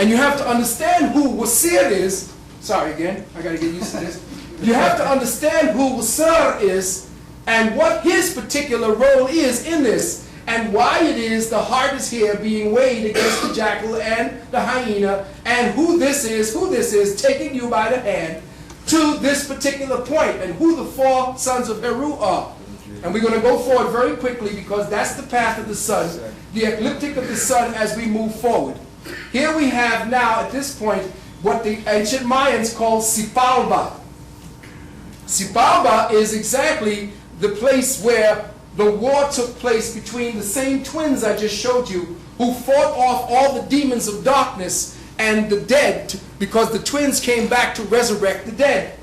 And you have to understand who Wasir is. Sorry again, I got to get used to this. You have to understand who Wasir is and what his particular role is in this, and why it is the heart is here being weighed against the jackal and the hyena, and who this is taking you by the hand to this particular point, and who the four sons of Heru are. And we're going to go forward very quickly because that's the path of the sun, the ecliptic of the sun as we move forward. Here we have now at this point what the ancient Mayans call Sipalba. Sipalba is exactly the place where the war took place between the same twins I just showed you, who fought off all the demons of darkness and the dead, because the twins came back to resurrect the dead.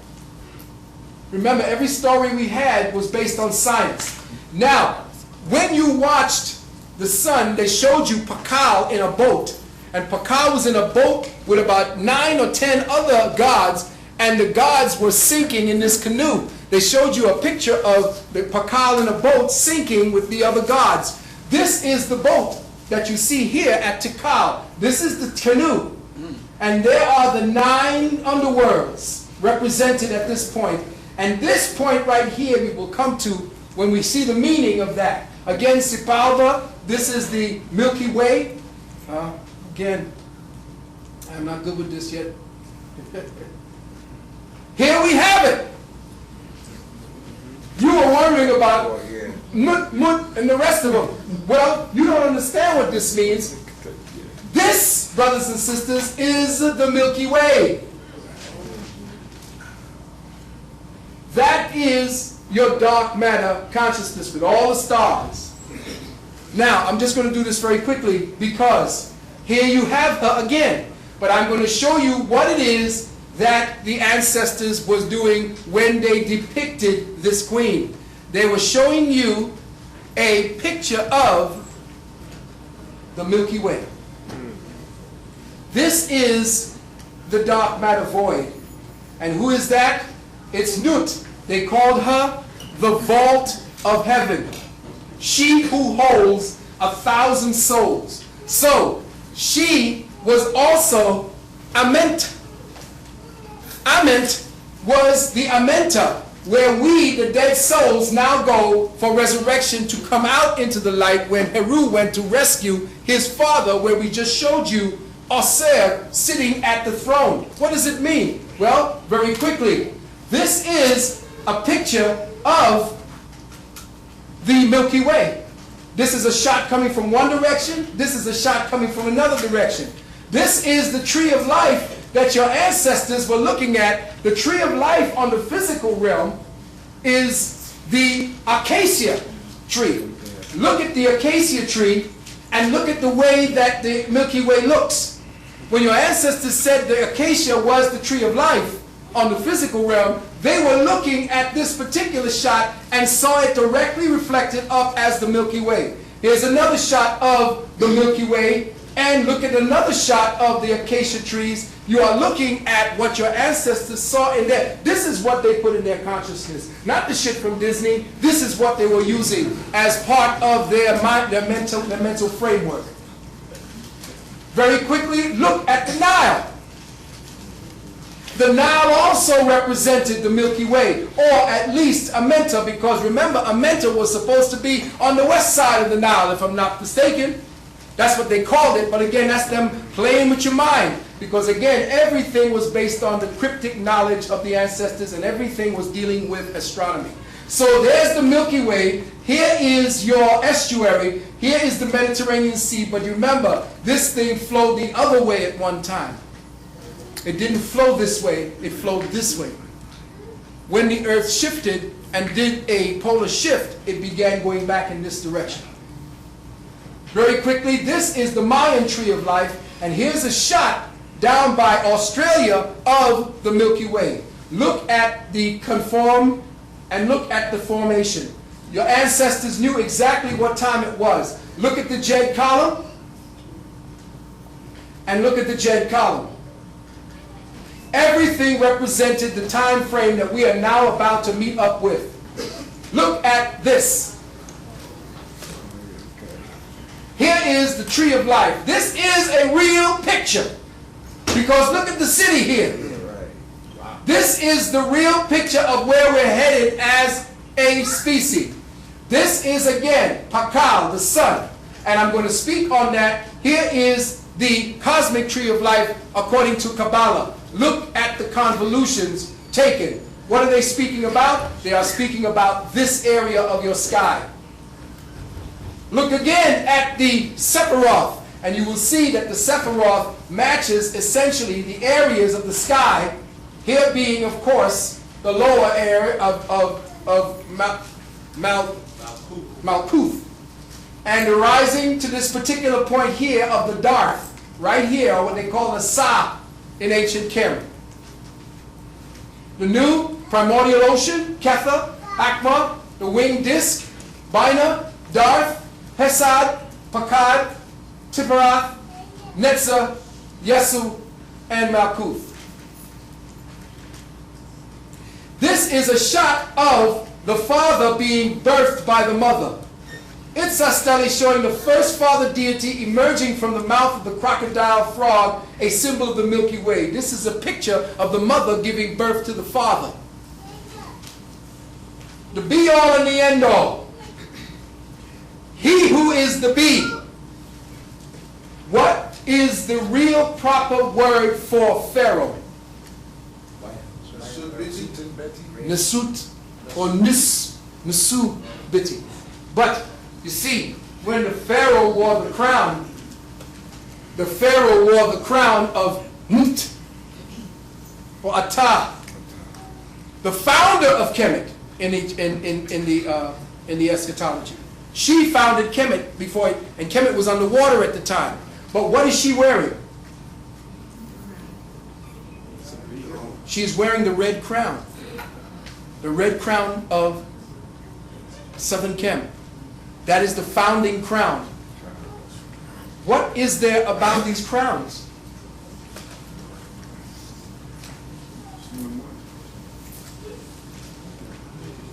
Remember, every story we had was based on science. Now, when you watched the sun, they showed you Pakal in a boat. And Pakal was in a boat with about 9 or 10 other gods, and the gods were sinking in this canoe. They showed you a picture of the Pakal in a boat sinking with the other gods. This is the boat that you see here at Tikal. This is the canoe. And there are the 9 underworlds represented at this point. And this point right here we will come to when we see the meaning of that. Again, Sipalva, this is the Milky Way. Again, I'm not good with this yet. Here we have it. You were wondering about Mut, Mut, and the rest of them. Well, you don't understand what this means. This, brothers and sisters, is the Milky Way. That is your dark matter consciousness with all the stars. Now, I'm just going to do this very quickly because here you have her again. But I'm going to show you what it is that the ancestors was doing when they depicted this queen. They were showing you a picture of the Milky Way. This is the dark matter void. And who is that? It's Nut. They called her the vault of heaven. She who holds 1,000 souls. So, she was also Ament. Ament was the Amenta, where we, the dead souls, now go for resurrection to come out into the light when Heru went to rescue his father, where we just showed you Oser sitting at the throne. What does it mean? Well, very quickly, this is a picture of the Milky Way. This is a shot coming from one direction. This is a shot coming from another direction. This is the tree of life that your ancestors were looking at. The tree of life on the physical realm is the acacia tree. Look at the acacia tree and look at the way that the Milky Way looks. When your ancestors said the acacia was the tree of life on the physical realm, they were looking at this particular shot and saw it directly reflected up as the Milky Way. Here's another shot of the Milky Way, and look at another shot of the acacia trees. You are looking at what your ancestors saw in there. This is what they put in their consciousness. Not the shit from Disney. This is what they were using as part of their mind, their mental framework. Very quickly, look at the Nile. The Nile also represented the Milky Way, or at least Amenta, because remember, Amenta was supposed to be on the west side of the Nile, if I'm not mistaken. That's what they called it, but again, that's them playing with your mind. Because again, everything was based on the cryptic knowledge of the ancestors, and everything was dealing with astronomy. So there's the Milky Way. Here is your estuary. Here is the Mediterranean Sea. But you remember, this thing flowed the other way at one time. It didn't flow this way, it flowed this way. When the earth shifted and did a polar shift, it began going back in this direction. Very quickly, this is the Mayan tree of life, and here's a shot down by Australia of the Milky Way. Look at the conform and look at the formation. Your ancestors knew exactly what time it was. Look at the Jed column and look at the Jed column. Everything represented the time frame that we are now about to meet up with. Look at this. Here is the tree of life. This is a real picture. Because look at the city here. This is the real picture of where we're headed as a species. This is again Pakal, the sun. And I'm going to speak on that. Here is the cosmic tree of life according to Kabbalah. Look at the convolutions taken. What are they speaking about? They are speaking about this area of your sky. Look again at the Sephiroth, and you will see that the Sephiroth matches essentially the areas of the sky, here being, of course, the lower area of Malkuth, and arising to this particular point here of the Darth, right here, or what they call the Sa in ancient Kemet. The new primordial ocean, Ketha, Akma, the winged disk, Bina, Darth, Hesad, Pakad, Tipperath, Netzah, Yesu, and Malkuth. This is a shot of the father being birthed by the mother. It's a study showing the first father deity emerging from the mouth of the crocodile frog, a symbol of the Milky Way. This is a picture of the mother giving birth to the father. The be-all and the end-all. He who is the be. What is the real proper word for Pharaoh? Nesut or Nesu Biti. But you see, when the Pharaoh wore the crown of Nut or Ata, the founder of Kemet in the eschatology. She founded Kemet before, and Kemet was underwater at the time. But what is she wearing? She is wearing the red crown. The red crown of Southern Kemet. That is the founding crown. What is there about these crowns?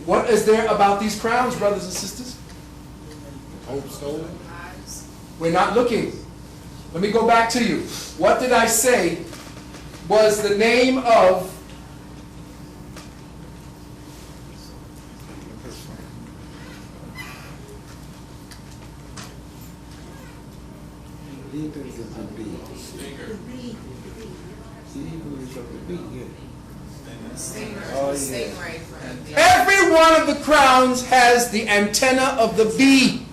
What is there about these crowns, brothers and sisters? Hope stolen. We're not looking. Let me go back to you. What did I say was the name of every one of the crowns has the antenna of the bee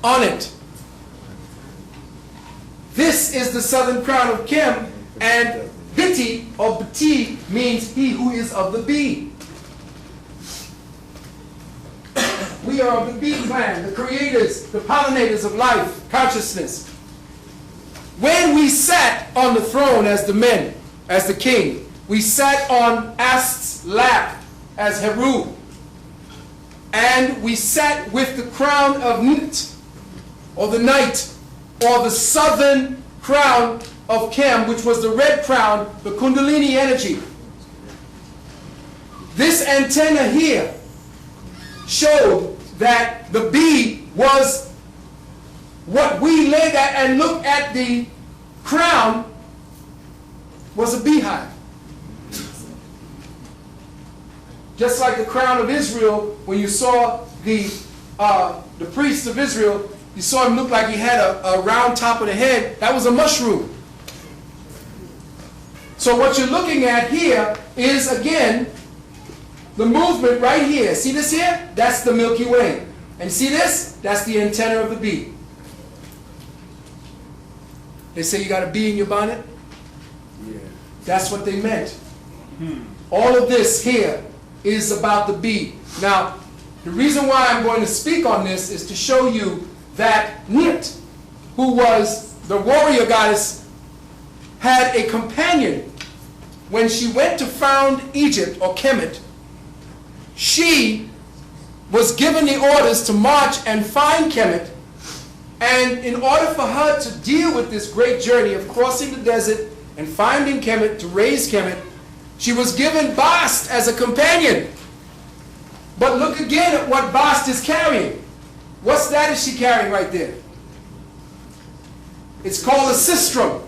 on it. This is the southern crown of Kim, and Biti or Bati means he who is of the bee. We are of the bee clan, the creators, the pollinators of life, consciousness. When we sat on the throne as the men, as the king, we sat on Ast's lap as Heru, and we sat with the crown of Nut, or the night, or the southern crown of Kem, which was the red crown, the Kundalini energy. This antenna here showed that the bee was what we laid at and looked at the crown was a beehive. Just like the crown of Israel, when you saw the priest of Israel, you saw him look like he had a round top of the head. That was a mushroom. So what you're looking at here is, again, the movement right here. See this here? That's the Milky Way. And see this? That's the antenna of the bee. They say you got a bee in your bonnet? Yeah. That's what they meant. All of this here is about the bee. Now, the reason why I'm going to speak on this is to show you that Nut, who was the warrior goddess, had a companion. When she went to found Egypt, or Kemet, she was given the orders to march and find Kemet, and in order for her to deal with this great journey of crossing the desert and finding Kemet, to raise Kemet, she was given Bast as a companion. But look again at what Bast is carrying. What status is she carrying right there? It's called a sistrum.